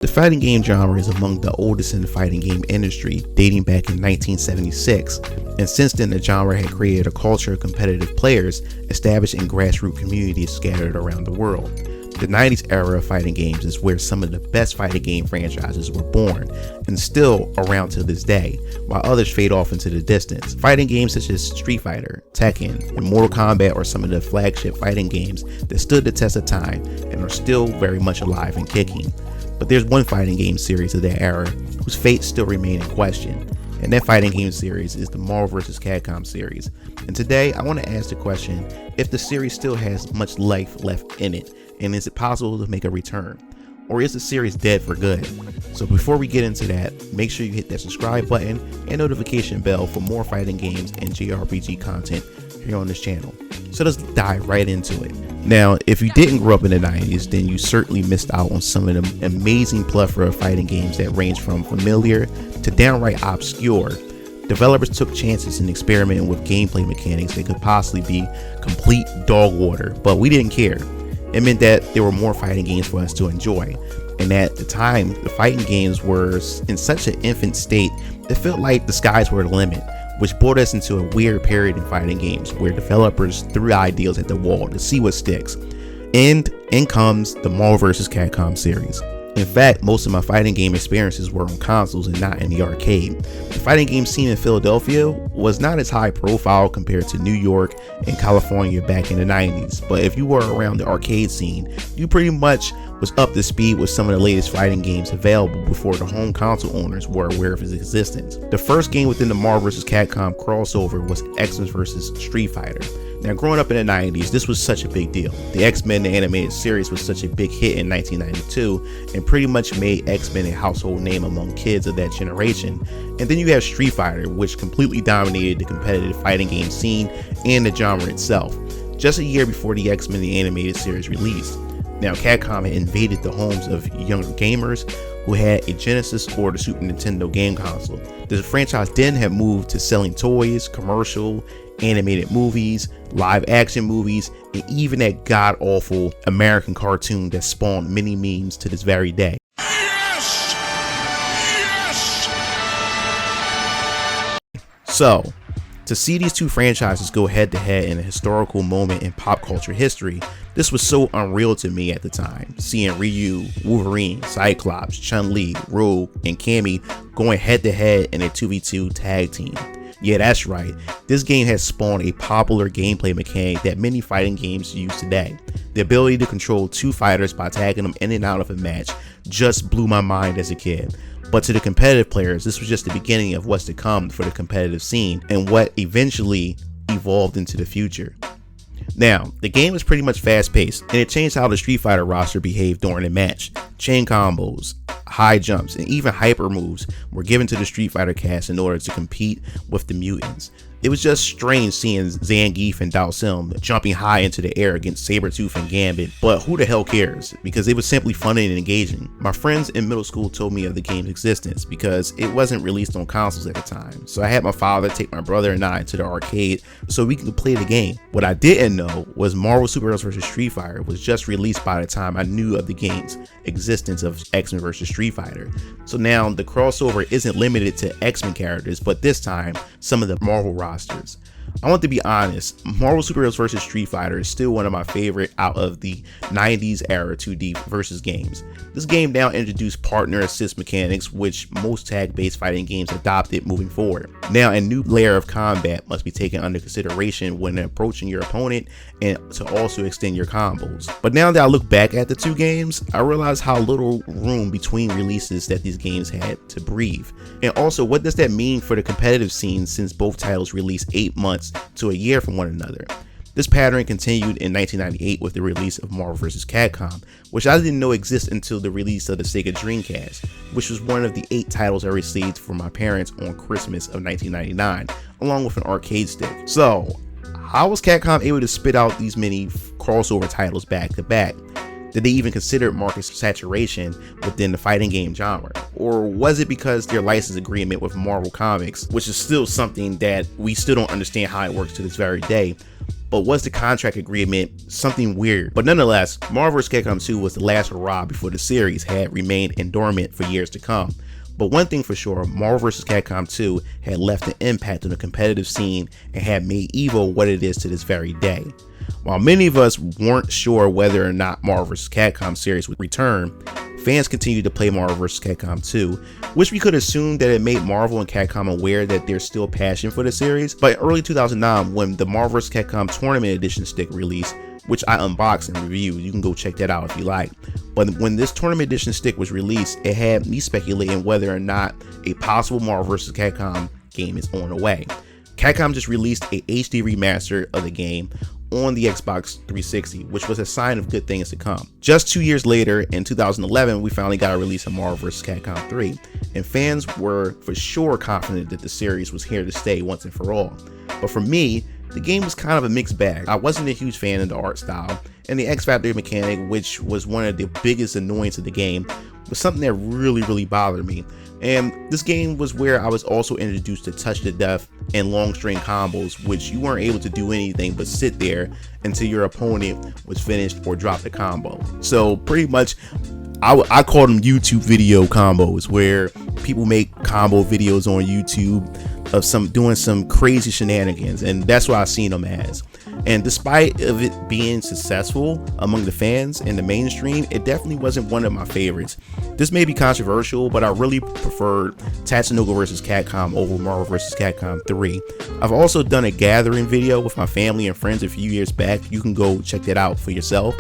The fighting game genre is among the oldest in the fighting game industry, dating back in 1976, and since then the genre had created a culture of competitive players established in grassroots communities scattered around the world. The 90s era of fighting games is where some of the best fighting game franchises were born and still around to this day, while others fade off into the distance. Fighting games such as Street Fighter, Tekken, and Mortal Kombat are some of the flagship fighting games that stood the test of time and are still very much alive and kicking. But there's one fighting game series of that era whose fate still remain in question, and that fighting game series is the Marvel vs. Capcom series. And today I want to ask the question if the series still has much life left in it, and is it possible to make a return? Or is the series dead for good? So before we get into that, make sure you hit that subscribe button and notification bell for more fighting games and JRPG content here on this channel. So let's dive right into it. Now, if you didn't grow up in the 90s, then you certainly missed out on some of the amazing plethora of fighting games that range from familiar to downright obscure. Developers took chances in experimenting with gameplay mechanics that could possibly be complete dog water, but we didn't care. It meant that there were more fighting games for us to enjoy. And at the time, the fighting games were in such an infant state, it felt like the skies were the limit, which brought us into a weird period in fighting games where developers threw ideas at the wall to see what sticks. And in comes the Marvel vs. Capcom series. In fact, most of my fighting game experiences were on consoles and not in the arcade. The fighting game scene in Philadelphia was not as high profile compared to New York and California back in the 90s, but if you were around the arcade scene, you pretty much was up to speed with some of the latest fighting games available before the home console owners were aware of its existence. The first game within the Marvel vs. Capcom crossover was X-Men vs. Street Fighter. Now, growing up in the 90s, this was such a big deal. The X-Men the animated series was such a big hit in 1992 and pretty much made X-Men a household name among kids of that generation. And then you have Street Fighter, which completely dominated the competitive fighting game scene and the genre itself, just a year before the X-Men the animated series released. Now, Capcom had invaded the homes of younger gamers who had a Genesis or the Super Nintendo game console. The franchise then had moved to selling toys, commercial, animated movies, live action movies, and even that god-awful American cartoon that spawned many memes to this very day. Yes! Yes! So, to see these two franchises go head to head in a historical moment in pop culture history, this was so unreal to me at the time. Seeing Ryu, Wolverine, Cyclops, Chun-Li, Rogue, and Cammy going head to head in a 2v2 tag team. Yeah, that's right. This game has spawned a popular gameplay mechanic that many fighting games use today. The ability to control two fighters by tagging them in and out of a match just blew my mind as a kid. But to the competitive players, this was just the beginning of what's to come for the competitive scene and what eventually evolved into the future. Now, the game is pretty much fast paced and it changed how the Street Fighter roster behaved during the match. Chain combos, high jumps, and even hyper moves were given to the Street Fighter cast in order to compete with the mutants. It was just strange seeing Zangief and Dhalsim jumping high into the air against Sabretooth and Gambit, but who the hell cares? Because it was simply fun and engaging. My friends in middle school told me of the game's existence because it wasn't released on consoles at the time, so I had my father take my brother and I to the arcade so we could play the game. What I didn't know was Marvel Superheroes vs. Street Fighter was just released by the time I knew of the game's existence of X-Men vs. Street Fighter. So now the crossover isn't limited to X-Men characters, but this time some of the Marvel rosters. I want to be honest, Marvel Superheroes vs. Street Fighter is still one of my favorite out of the 90s era 2D versus games. This game now introduced partner assist mechanics, which most tag-based fighting games adopted moving forward. Now a new layer of combat must be taken under consideration when approaching your opponent and to also extend your combos. But now that I look back at the two games, I realize how little room between releases that these games had to breathe. And also, what does that mean for the competitive scene since both titles released 8 months to a year from one another? This pattern continued in 1998 with the release of Marvel vs. Capcom, which I didn't know existed until the release of the Sega Dreamcast, which was one of the 8 titles I received from my parents on Christmas of 1999, along with an arcade stick. So, how was Capcom able to spit out these many crossover titles back to back? Did they even consider market saturation within the fighting game genre? Or was it because their license agreement with Marvel Comics, which is still something that we still don't understand how it works to this very day? but was the contract agreement something weird? But nonetheless, Marvel vs. Capcom 2 was the last hurrah before the series had remained dormant for years to come. But one thing for sure, Marvel vs. Capcom 2 had left an impact on the competitive scene and had made EVO what it is to this very day. While many of us weren't sure whether or not Marvel vs. Capcom series would return, fans continued to play Marvel vs. Capcom 2, which we could assume that it made Marvel and Capcom aware that there's still passion for the series. But in early 2009, when the Marvel vs. Capcom Tournament Edition stick released, which I unboxed and reviewed, you can go check that out if you like. But when this Tournament Edition stick was released, it had me speculating whether or not a possible Marvel vs. Capcom game is on the way. Capcom just released a HD remaster of the game on the Xbox 360, which was a sign of good things to come. Just 2 years later, in 2011, we finally got a release of Marvel vs. Capcom 3, and fans were for sure confident that the series was here to stay once and for all. But for me, the game was kind of a mixed bag. I wasn't a huge fan of the art style, and the X Factor mechanic, which was one of the biggest annoyances of the game, was something that really bothered me. And this game was where I was also introduced to touch to death and long string combos, which you weren't able to do anything but sit there until your opponent was finished or dropped the combo. So pretty much I call them YouTube video combos, where people make combo videos on YouTube of doing some crazy shenanigans, and that's what I've seen them as. And despite of it being successful among the fans and the mainstream, it definitely wasn't one of my favorites. This may be controversial, but I really preferred Tatsunoko vs. Capcom over Marvel vs. Capcom 3. I've also done a gathering video with my family and friends a few years back. You can go check that out for yourself.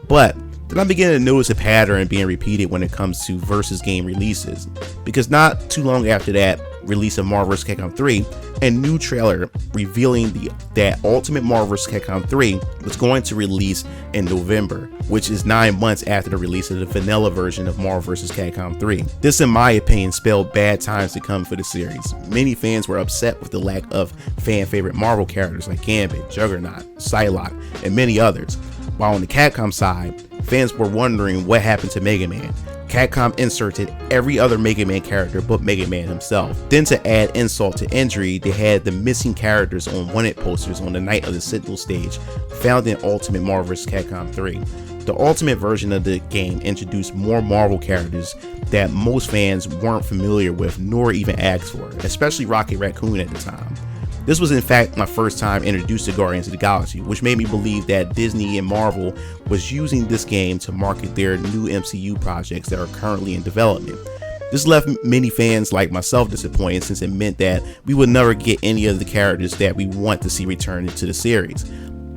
But then I'm beginning to notice a pattern being repeated when it comes to versus game releases, because not too long after that release of Marvel vs. Capcom 3, a new trailer revealing that Ultimate Marvel vs. Capcom 3 was going to release in November, which is 9 months after the release of the vanilla version of Marvel vs. Capcom 3. This, in my opinion, spelled bad times to come for the series. Many fans were upset with the lack of fan favorite Marvel characters like Gambit, Juggernaut, Psylocke, and many others. While on the Capcom side, fans were wondering what happened to Mega Man. Capcom inserted every other Mega Man character but Mega Man himself. Then, to add insult to injury, they had the missing characters on wanted posters on the night of the Sentinel stage found in Ultimate Marvel vs. Capcom 3. The Ultimate version of the game introduced more Marvel characters that most fans weren't familiar with nor even asked for, especially Rocket Raccoon at the time. This was in fact my first time introduced to Guardians of the Galaxy, which made me believe that Disney and Marvel was using this game to market their new MCU projects that are currently in development. This left many fans like myself disappointed, since it meant that we would never get any of the characters that we want to see return into the series.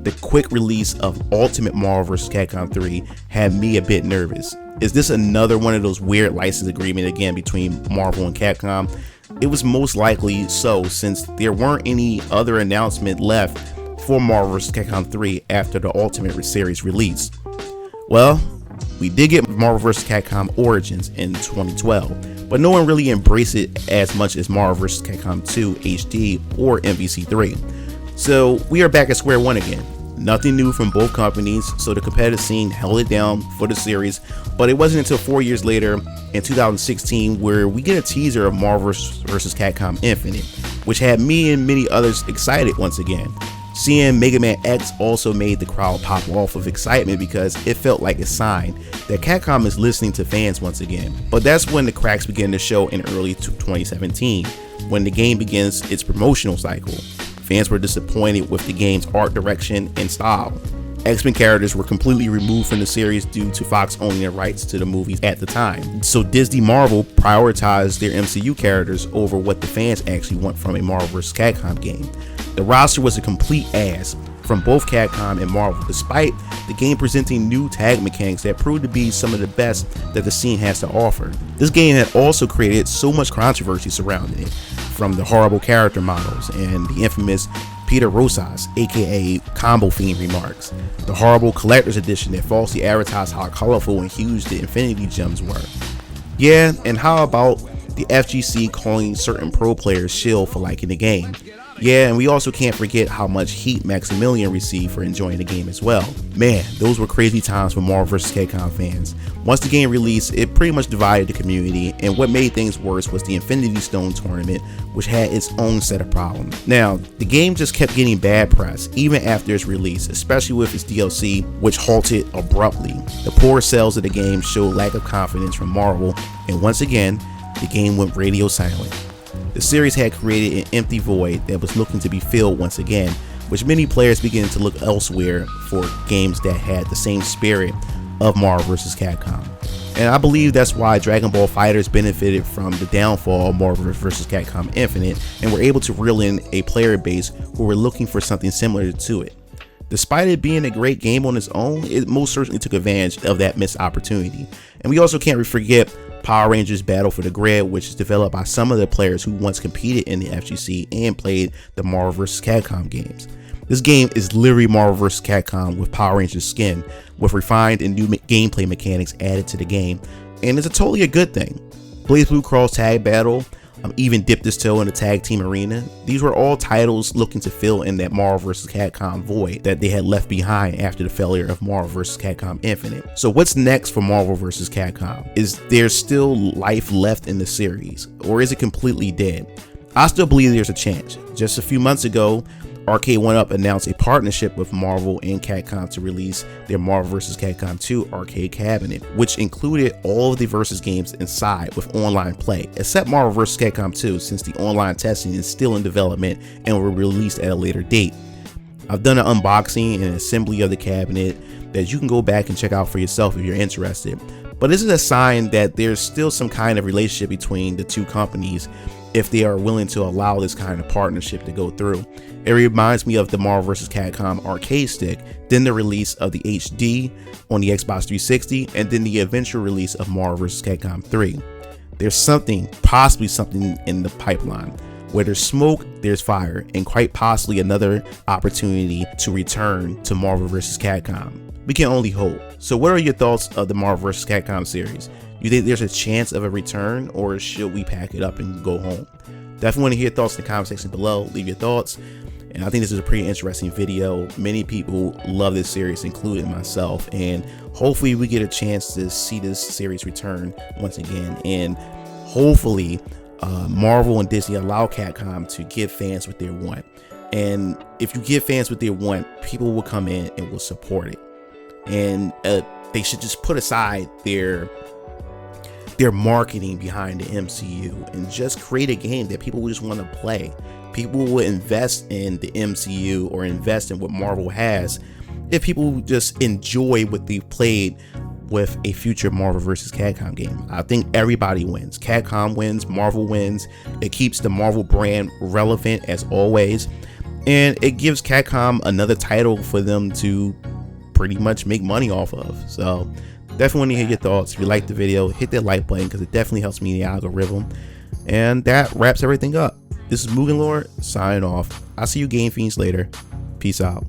The quick release of Ultimate Marvel vs. Capcom 3 had me a bit nervous. Is this another one of those weird license agreements again between Marvel and Capcom? It was most likely so, since there weren't any other announcement left for Marvel vs. Capcom 3 after the Ultimate series release. Well, we did get Marvel vs. Capcom Origins in 2012, but no one really embraced it as much as Marvel vs. Capcom 2 HD or MVC3. So we are back at square one again. Nothing new from both companies, so the competitive scene held it down for the series, but it wasn't until 4 years later in 2016 where we get a teaser of Marvel vs. Capcom Infinite, which had me and many others excited once again. Seeing Mega Man X also made the crowd pop off of excitement because it felt like a sign that Capcom is listening to fans once again. But that's when the cracks begin to show in early 2017, when the game begins its promotional cycle. Fans were disappointed with the game's art direction and style. X-Men characters were completely removed from the series due to Fox owning the rights to the movies at the time. So Disney Marvel prioritized their MCU characters over what the fans actually want from a Marvel vs. Capcom game. The roster was a complete ass from both Capcom and Marvel, despite the game presenting new tag mechanics that proved to be some of the best that the scene has to offer. This game had also created so much controversy surrounding it, from the horrible character models and the infamous Peter Rosas, aka Combo Fiend remarks, the horrible collector's edition that falsely advertised how colorful and huge the Infinity Gems were. Yeah, and how about the FGC calling certain pro players shill for liking the game? Yeah, and we also can't forget how much heat Maximilian received for enjoying the game as well. Man, those were crazy times for Marvel vs. Capcom fans. Once the game released, it pretty much divided the community, and what made things worse was the Infinity Stone tournament, which had its own set of problems. Now, the game just kept getting bad press, even after its release, especially with its DLC, which halted abruptly. The poor sales of the game showed lack of confidence from Marvel, and once again, the game went radio silent. The series had created an empty void that was looking to be filled once again, which many players began to look elsewhere for games that had the same spirit of Marvel vs. Capcom. And I believe that's why Dragon Ball FighterZ benefited from the downfall of Marvel vs. Capcom Infinite and were able to reel in a player base who were looking for something similar to it. Despite it being a great game on its own, it most certainly took advantage of that missed opportunity. And we also can't forget Power Rangers Battle for the Grid, which is developed by some of the players who once competed in the FGC and played the Marvel vs. Capcom games. This game is literally Marvel vs. Capcom with Power Rangers skin, with refined and new gameplay mechanics added to the game, and it's totally a good thing. BlazBlue Crawl's Tag Battle even dipped his toe in the Tag Team Arena. These were all titles looking to fill in that Marvel vs. Capcom void that they had left behind after the failure of Marvel vs. Capcom Infinite. So what's next for Marvel vs. Capcom? Is there still life left in the series, or is it completely dead? I still believe there's a chance. Just a few months ago, Arcade1Up announced a partnership with Marvel and Capcom to release their Marvel vs. Capcom 2 arcade cabinet, which included all of the Versus games inside with online play, except Marvel vs. Capcom 2, since the online testing is still in development and will be released at a later date. I've done an unboxing and assembly of the cabinet that you can go back and check out for yourself if you're interested. But this is a sign that there's still some kind of relationship between the two companies if they are willing to allow this kind of partnership to go through. It reminds me of the Marvel vs. Capcom arcade stick, then the release of the HD on the Xbox 360, and then the eventual release of Marvel vs. Capcom 3. There's something, possibly something in the pipeline. Where there's smoke, there's fire, and quite possibly another opportunity to return to Marvel vs. Capcom. We can only hope. So what are your thoughts of the Marvel vs. Capcom series? You think there's a chance of a return, or should we pack it up and go home? Definitely want to hear your thoughts in the comment section below. Leave your thoughts. And I think this is a pretty interesting video. Many people love this series, including myself. And hopefully we get a chance to see this series return once again. And hopefully Marvel and Disney allow Capcom to give fans what they want. And if you give fans what they want, people will come in and will support it. And they should just put aside their marketing behind the MCU and just create a game that people will just want to play. People will invest in the MCU or invest in what Marvel has if people just enjoy what they've played with a future Marvel vs. Capcom game. I think everybody wins. Capcom wins, Marvel wins. It keeps the Marvel brand relevant as always, and it gives Capcom another title for them to pretty much make money off of. So definitely want to hear your thoughts. If you like the video, hit that like button because it definitely helps me in the algorithm. And that wraps everything up. This is MugenLord signing off. I'll see you Game Fiends later. Peace out.